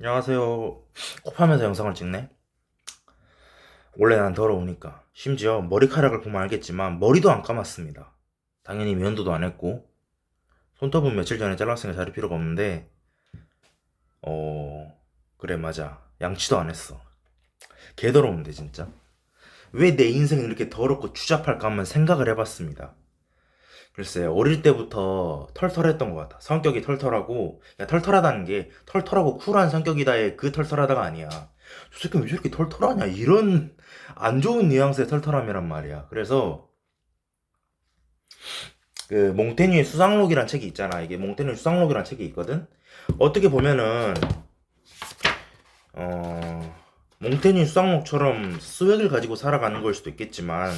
안녕하세요. 코파면서 영상을 찍네. 원래 난 더러우니까. 심지어 머리카락을 보면 알겠지만 머리도 안 감았습니다. 당연히 면도도 안 했고 손톱은 며칠 전에 잘랐으니까 자를 필요가 없는데 어 그래 맞아. 양치도 안 했어. 개 더러운데 진짜. 왜 내 인생이 이렇게 더럽고 추잡할까 한번 생각을 해봤습니다. 글쎄 어릴 때부터 털털했던 것 같아. 성격이 털털하고 야, 털털하다는 게 털털하고 쿨한 성격이다의 그 털털하다가 아니야. 저 새끼 왜 저렇게 털털하냐 이런 안 좋은 뉘앙스의 털털함이란 말이야. 그래서 그 몽테뉴의 수상록이란 책이 있잖아. 이게 몽테뉴의 수상록이란 책이 있거든. 어떻게 보면은 어 몽테뉴 수상록처럼 스웩을 가지고 살아가는 걸 수도 있겠지만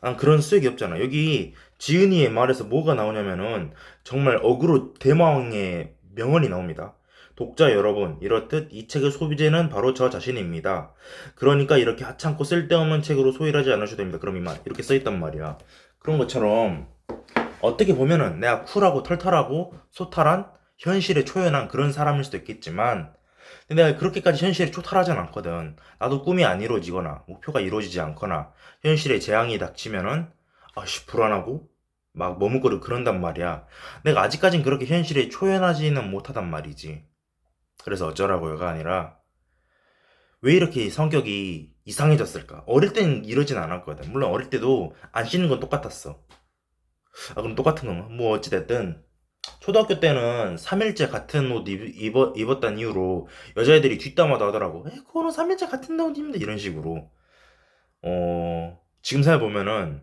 난 그런 스웩이 없잖아. 여기 지은이의 말에서 뭐가 나오냐면은 정말 어그로 대마왕의 명언이 나옵니다. 독자 여러분, 이렇듯 이 책의 소비재는 바로 저 자신입니다. 그러니까 이렇게 하찮고 쓸데없는 책으로 소일하지 않으셔도 됩니다. 그럼 이만 이렇게 써있단 말이야. 그런 것처럼 어떻게 보면은 내가 쿨하고 털털하고 소탈한 현실에 초연한 그런 사람일 수도 있겠지만 근데 내가 그렇게까지 현실에 초탈하진 않거든. 나도 꿈이 안 이루어지거나 목표가 이루어지지 않거나 현실에 재앙이 닥치면은 아씨 불안하고 막 머뭇거리고 그런단 말이야. 내가 아직까진 그렇게 현실에 초연하지는 못하단 말이지. 그래서 어쩌라고요가 아니라 왜 이렇게 성격이 이상해졌을까? 어릴 땐 이러진 않았거든. 물론 어릴 때도 안 씻는 건 똑같았어. 아 그럼 똑같은 건가? 뭐 어찌됐든 초등학교 때는 3일째 같은 옷 입었다는 이유로 여자애들이 뒷담화도 하더라고. 그거는 3일째 같은 옷 입는데 이런 식으로. 지금 생각해보면은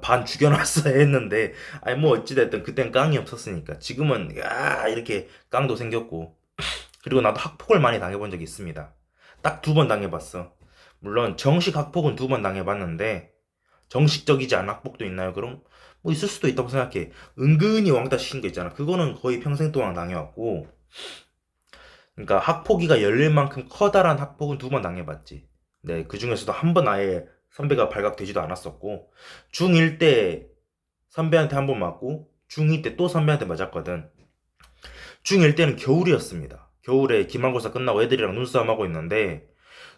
반 죽여놨어야 했는데 아니 뭐 어찌됐든 그땐 깡이 없었으니까 지금은 야 이렇게 깡도 생겼고 그리고 나도 학폭을 많이 당해본 적이 있습니다. 딱 두 번 당해봤어. 물론 정식 학폭은 두 번 당해봤는데 정식적이지 않은 학폭도 있나요? 그럼 뭐 있을 수도 있다고 생각해. 은근히 왕따 시킨 거 있잖아. 그거는 거의 평생 동안 당해왔고. 그러니까 학폭위가 열릴 만큼 커다란 학폭은 두 번 당해봤지. 네, 그 중에서도 한 번 아예 선배가 발각되지도 않았었고, 중1 때 선배한테 한 번 맞고, 중2 때 또 선배한테 맞았거든. 중1 때는 겨울이었습니다. 겨울에 기말고사 끝나고 애들이랑 눈싸움하고 있는데,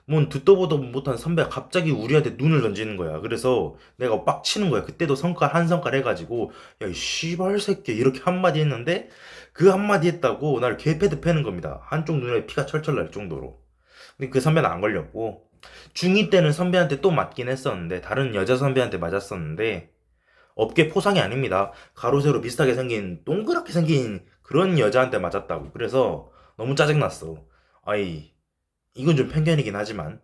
뭔 듣도 보도 못한 선배가 갑자기 우리한테 눈을 던지는 거야. 그래서 내가 빡치는 거야. 그때도 성깔 한 성깔 해가지고 야 이 씨발 새끼 이렇게 한마디 했는데 그 한마디 했다고 나를 개패드 패는 겁니다. 한쪽 눈에 피가 철철 날 정도로. 근데 그 선배는 안 걸렸고 중2 때는 선배한테 또 맞긴 했었는데 다른 여자 선배한테 맞았었는데 업계 포상이 아닙니다. 가로 세로 비슷하게 생긴 동그랗게 생긴 그런 여자한테 맞았다고. 그래서 너무 짜증났어. 아이 이건 좀 편견이긴 하지만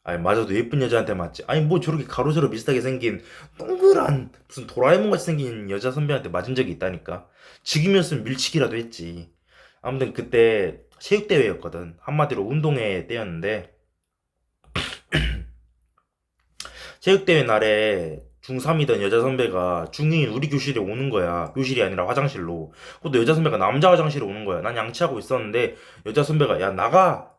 아니 맞아도 예쁜 여자한테 맞지 아니 뭐 저렇게 가로세로 비슷하게 생긴 동그란 무슨 도라에몽 같이 생긴 여자 선배한테 맞은 적이 있다니까 지금이었으면 밀치기라도 했지. 아무튼 그때 체육대회였거든. 한마디로 운동회 때였는데 체육대회 날에 중3이던 여자 선배가 중2인 우리 교실에 오는 거야. 교실이 아니라 화장실로. 그것도 여자 선배가 남자 화장실에 오는 거야. 난 양치하고 있었는데 여자 선배가 야 나가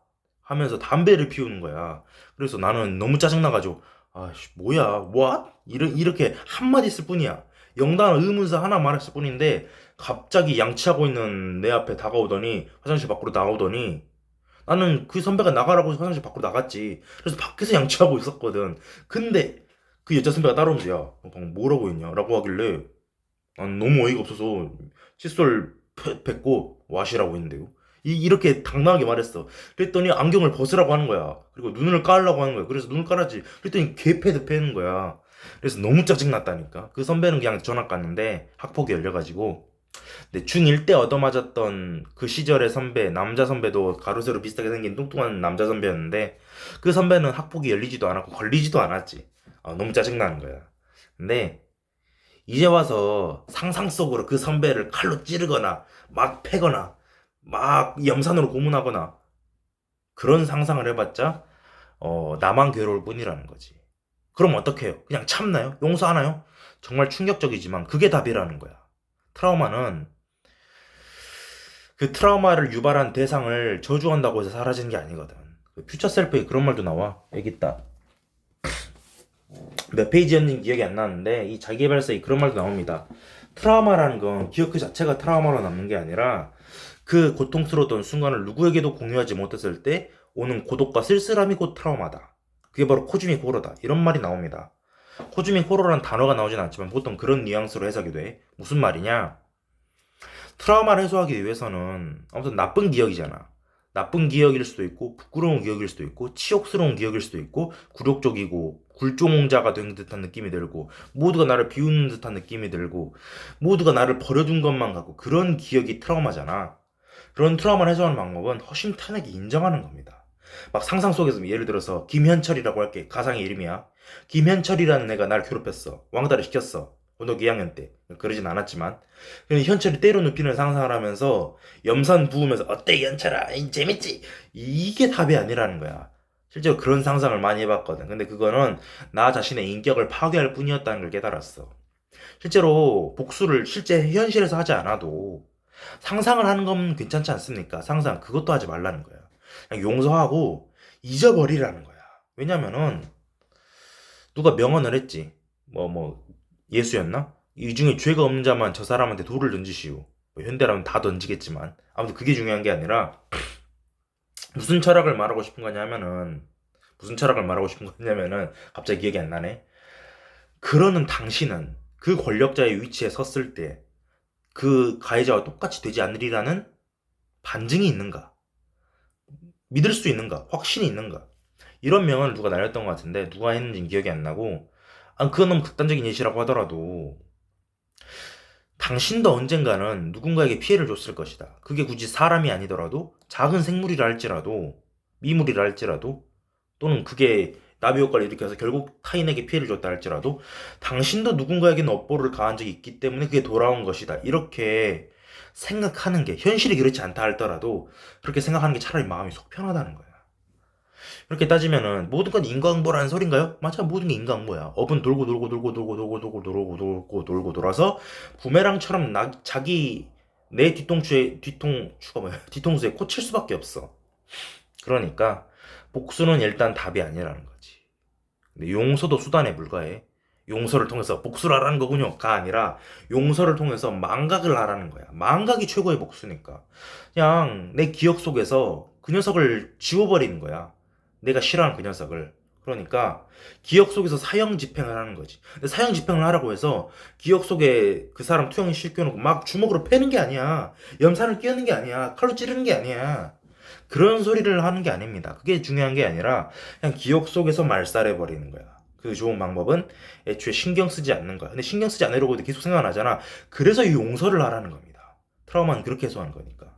하면서 담배를 피우는 거야. 그래서 나는 너무 짜증나가지고 아씨 뭐야 what? 이렇게 한마디 쓸 뿐이야. 영단 의문사 하나 말했을 뿐인데 갑자기 양치하고 있는 내 앞에 다가오더니 화장실 밖으로 나오더니 나는 그 선배가 나가라고 해서 화장실 밖으로 나갔지. 그래서 밖에서 양치하고 있었거든. 근데 그 여자 선배가 따라오면서 야, 너 방금 뭐라고 했냐? 라고 하길래 난 너무 어이가 없어서 칫솔 뱉고 와시라고 했는데요. 이렇게 당당하게 말했어. 그랬더니 안경을 벗으라고 하는 거야. 그리고 눈을 깔라고 하는 거야. 그래서 눈을 깔았지. 그랬더니 개패드 패는 거야. 그래서 너무 짜증났다니까. 그 선배는 그냥 전학 갔는데 학폭이 열려가지고 근데 중1 때 얻어맞았던 그 시절의 선배, 남자 선배도 가로세로 비슷하게 생긴 뚱뚱한 남자 선배였는데 그 선배는 학폭이 열리지도 않았고 걸리지도 않았지. 너무 짜증나는 거야. 근데 이제 와서 상상 속으로 그 선배를 칼로 찌르거나 막 패거나 막 염산으로 고문하거나 그런 상상을 해봤자 나만 괴로울 뿐이라는 거지. 그럼 어떡해요? 그냥 참나요? 용서하나요? 정말 충격적이지만 그게 답이라는 거야. 트라우마는 그 트라우마를 유발한 대상을 저주한다고 해서 사라지는 게 아니거든. 그 퓨처 셀프에 그런 말도 나와. 여기 있다. 몇 페이지였는지 기억이 안 나는데 이 자기계발서에 그런 말도 나옵니다. 트라우마라는 건 기억 그 자체가 트라우마로 남는 게 아니라 그 고통스러웠던 순간을 누구에게도 공유하지 못했을 때 오는 고독과 쓸쓸함이 곧 트라우마다. 그게 바로 코즈미 호러다. 이런 말이 나옵니다. 코즈미 호러라는 단어가 나오진 않지만 보통 그런 뉘앙스로 해석이 돼. 무슨 말이냐? 트라우마를 해소하기 위해서는 아무튼 나쁜 기억이잖아. 나쁜 기억일 수도 있고 부끄러운 기억일 수도 있고 치욕스러운 기억일 수도 있고 굴욕적이고 굴종자가 된 듯한 느낌이 들고 모두가 나를 비웃는 듯한 느낌이 들고 모두가 나를 버려둔 것만 같고 그런 기억이 트라우마잖아. 그런 트라우마를 해소하는 방법은 허심탄회하게 인정하는 겁니다. 막 상상 속에서 예를 들어서 김현철이라고 할게. 가상의 이름이야. 김현철이라는 애가 날 괴롭혔어. 왕따를 시켰어. 고등학교 2학년 때. 그러진 않았지만. 근데 현철이 때로 눕히는 상상을 하면서 염산 부으면서 어때 현철아 재밌지? 이게 답이 아니라는 거야. 실제로 그런 상상을 많이 해봤거든. 근데 그거는 나 자신의 인격을 파괴할 뿐이었다는 걸 깨달았어. 실제로 복수를 실제 현실에서 하지 않아도 상상을 하는 건 괜찮지 않습니까? 상상 그것도 하지 말라는 거야. 그냥 용서하고 잊어버리라는 거야. 왜냐면은 누가 명언을 했지. 예수였나? 이 중에 죄가 없는 자만 저 사람한테 돌을 던지시오. 뭐 현대라면 다 던지겠지만 아무튼 그게 중요한 게 아니라 무슨 철학을 말하고 싶은 거냐면은 무슨 철학을 말하고 싶은 거냐면은 갑자기 기억이 안 나네. 그러는 당신은 그 권력자의 위치에 섰을 때 그 가해자와 똑같이 되지 않으리라는 반증이 있는가? 믿을 수 있는가? 확신이 있는가? 이런 명언을 누가 날렸던 것 같은데 누가 했는지 기억이 안 나고 그건 너무 극단적인 예시라고 하더라도 당신도 언젠가는 누군가에게 피해를 줬을 것이다. 그게 굳이 사람이 아니더라도 작은 생물이라 할지라도 미물이라 할지라도 또는 그게 나비 효과를 일으켜서 결국 타인에게 피해를 줬다 할지라도 당신도 누군가에게는 업보를 가한 적이 있기 때문에 그게 돌아온 것이다. 이렇게 생각하는 게 현실이 그렇지 않다 할더라도 그렇게 생각하는 게 차라리 마음이 속 편하다는 거야. 이렇게 따지면은 모든 건 인과응보라는 소린가요? 맞아, 모든 게 인과응보야. 업은 돌고 돌고 돌고 돌고 돌고 돌고 돌고 돌고 돌고 돌아서 부메랑처럼 자기 내 뒤통수가 뭐야? 뒤통수에 꽂힐 수밖에 없어. 그러니까 복수는 일단 답이 아니라는 거지. 근데 용서도 수단에 불과해. 용서를 통해서 복수를 하라는 거군요.가 아니라 용서를 통해서 망각을 하라는 거야. 망각이 최고의 복수니까. 그냥 내 기억 속에서 그 녀석을 지워버리는 거야. 내가 싫어하는 그 녀석을. 그러니까 기억 속에서 사형 집행을 하는 거지. 근데 사형 집행을 하라고 해서 기억 속에 그 사람 투영이 싣겨놓고 막 주먹으로 패는 게 아니야. 염산을 끼우는 게 아니야. 칼로 찌르는 게 아니야. 그런 소리를 하는 게 아닙니다. 그게 중요한 게 아니라 그냥 기억 속에서 말살해버리는 거야. 그 좋은 방법은 애초에 신경 쓰지 않는 거야. 근데 신경 쓰지 않으려고 해도 계속 생각나잖아. 그래서 이 용서를 하라는 겁니다. 트라우마는 그렇게 해소하는 거니까.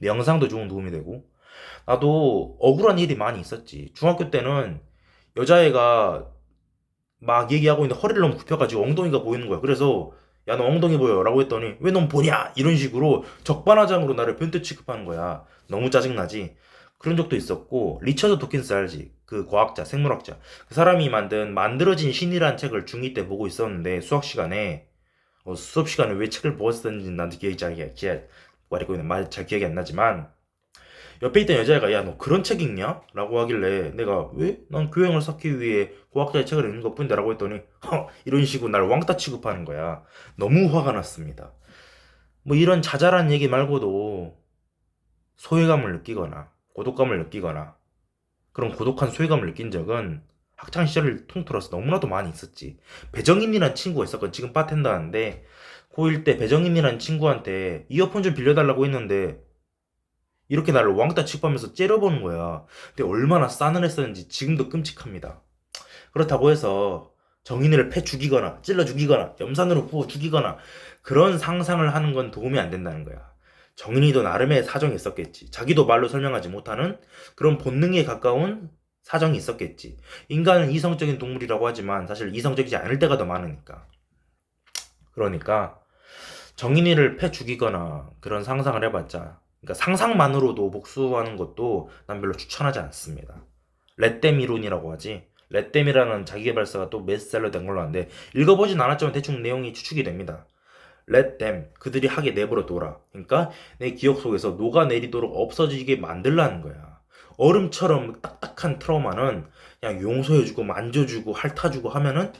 명상도 좋은 도움이 되고. 나도 억울한 일이 많이 있었지. 중학교 때는 여자애가 막 얘기하고 있는데 허리를 너무 굽혀가지고 엉덩이가 보이는 거야. 그래서 야 너 엉덩이 보여 라고 했더니 왜 넌 보냐 이런 식으로 적반하장으로 나를 변태 취급하는 거야. 너무 짜증나지. 그런 적도 있었고 리처드 도킨스 알지? 그 과학자 생물학자 그 사람이 만든 만들어진 신이라는 책을 중2 때 보고 있었는데 수학 시간에 수업 시간에 왜 책을 보았었는지 나도 기억이 잘 기억이 안 나지만 옆에 있던 여자애가 야 너 그런 책 읽냐? 라고 하길래 내가 왜? 난 교양을 쌓기 위해 고학자의 책을 읽는 것뿐인데 라고 했더니 이런 식으로 날 왕따 취급하는 거야. 너무 화가 났습니다. 뭐 이런 자잘한 얘기 말고도 소외감을 느끼거나 고독감을 느끼거나 그런 고독한 소외감을 느낀 적은 학창시절을 통틀어서 너무나도 많이 있었지. 배정임이란 친구가 있었거든. 지금 바텐더 하는데 고1 때 배정임이란 친구한테 이어폰 좀 빌려달라고 했는데 이렇게 나를 왕따 취급하면서 째려보는 거야. 근데 얼마나 싸늘했었는지 지금도 끔찍합니다. 그렇다고 해서 정인이를 패 죽이거나 찔러 죽이거나 염산으로 부어 죽이거나 그런 상상을 하는 건 도움이 안 된다는 거야. 정인이도 나름의 사정이 있었겠지. 자기도 말로 설명하지 못하는 그런 본능에 가까운 사정이 있었겠지. 인간은 이성적인 동물이라고 하지만 사실 이성적이지 않을 때가 더 많으니까. 그러니까 정인이를 패 죽이거나 그런 상상을 해봤자 그러니까 상상만으로도 복수하는 것도 난 별로 추천하지 않습니다. 렛댐 이론이라고 하지. 렛댐이라는 자기계발서가 또 베스트셀러 된 걸로 아는데 읽어보진 않았지만 대충 내용이 추측이 됩니다. Let them 그들이 하게 내버려 둬라. 그러니까 내 기억 속에서 녹아내리도록 없어지게 만들라는 거야. 얼음처럼 딱딱한 트라우마는 그냥 용서해주고 만져주고 핥아주고 하면은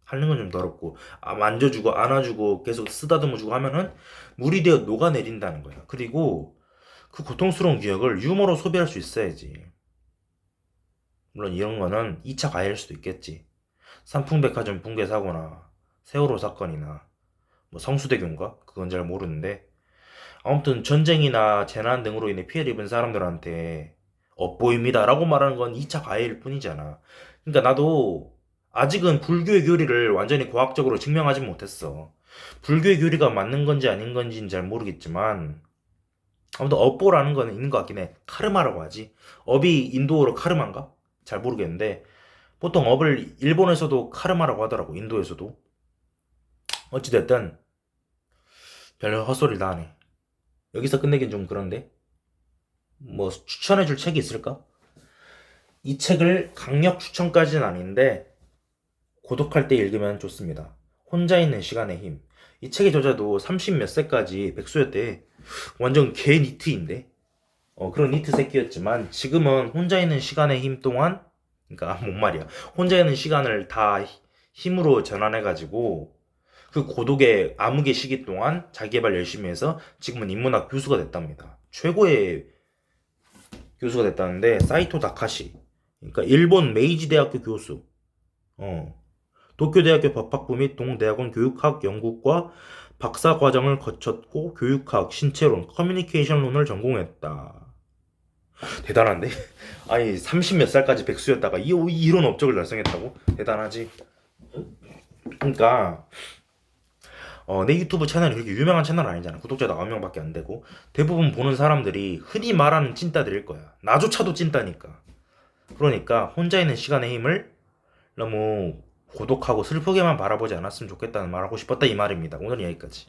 하는 건 좀 더럽고 만져주고 안아주고 계속 쓰다듬어주고 하면은 물이 되어 녹아내린다는 거야. 그리고 그 고통스러운 기억을 유머로 소비할 수 있어야지. 물론 이런 거는 2차 가해일 수도 있겠지. 삼풍백화점 붕괴 사고나 세월호 사건이나 뭐 성수대교인가? 그건 잘 모르는데 아무튼 전쟁이나 재난 등으로 인해 피해를 입은 사람들한테 업보입니다라고 말하는 건 2차 가해일 뿐이잖아. 그러니까 나도 아직은 불교의 교리를 완전히 과학적으로 증명하진 못했어. 불교의 교리가 맞는 건지 아닌 건지는 잘 모르겠지만 아무튼 업보라는 거는 있는 것 같긴 해. 카르마라고 하지. 업이 인도어로 카르마인가? 잘 모르겠는데 보통 업을 일본에서도 카르마라고 하더라고. 인도에서도. 어찌됐든 별로 헛소리를 다 하네. 여기서 끝내긴 좀 그런데 뭐 추천해줄 책이 있을까? 이 책을 강력 추천까지는 아닌데 고독할 때 읽으면 좋습니다. 혼자 있는 시간의 힘. 이 책의 저자도 30 몇 세까지 백수였대. 완전 개 니트인데. 그런 니트 새끼였지만 지금은 혼자 있는 시간의 힘 동안 그러니까 뭔 말이야. 혼자 있는 시간을 다 힘으로 전환해가지고 그 고독의 암흑의 시기 동안 자기개발 열심히 해서 지금은 인문학 교수가 됐답니다. 최고의 교수가 됐다는데 사이토 다카시. 그러니까 일본 메이지 대학교 교수. 어. 도쿄대학교 법학부 및 동대학원 교육학 연구과 박사 과정을 거쳤고 교육학, 신체론, 커뮤니케이션론을 전공했다. 대단한데? 아니 30 몇 살까지 백수였다가 이런 업적을 달성했다고? 대단하지? 그러니까 내 유튜브 채널이 그렇게 유명한 채널 아니잖아. 구독자도 9명밖에 안 되고 대부분 보는 사람들이 흔히 말하는 찐따들일 거야. 나조차도 찐따니까. 그러니까 혼자 있는 시간의 힘을 너무 고독하고 슬프게만 바라보지 않았으면 좋겠다는 말하고 싶었다 이 말입니다. 오늘 여기까지.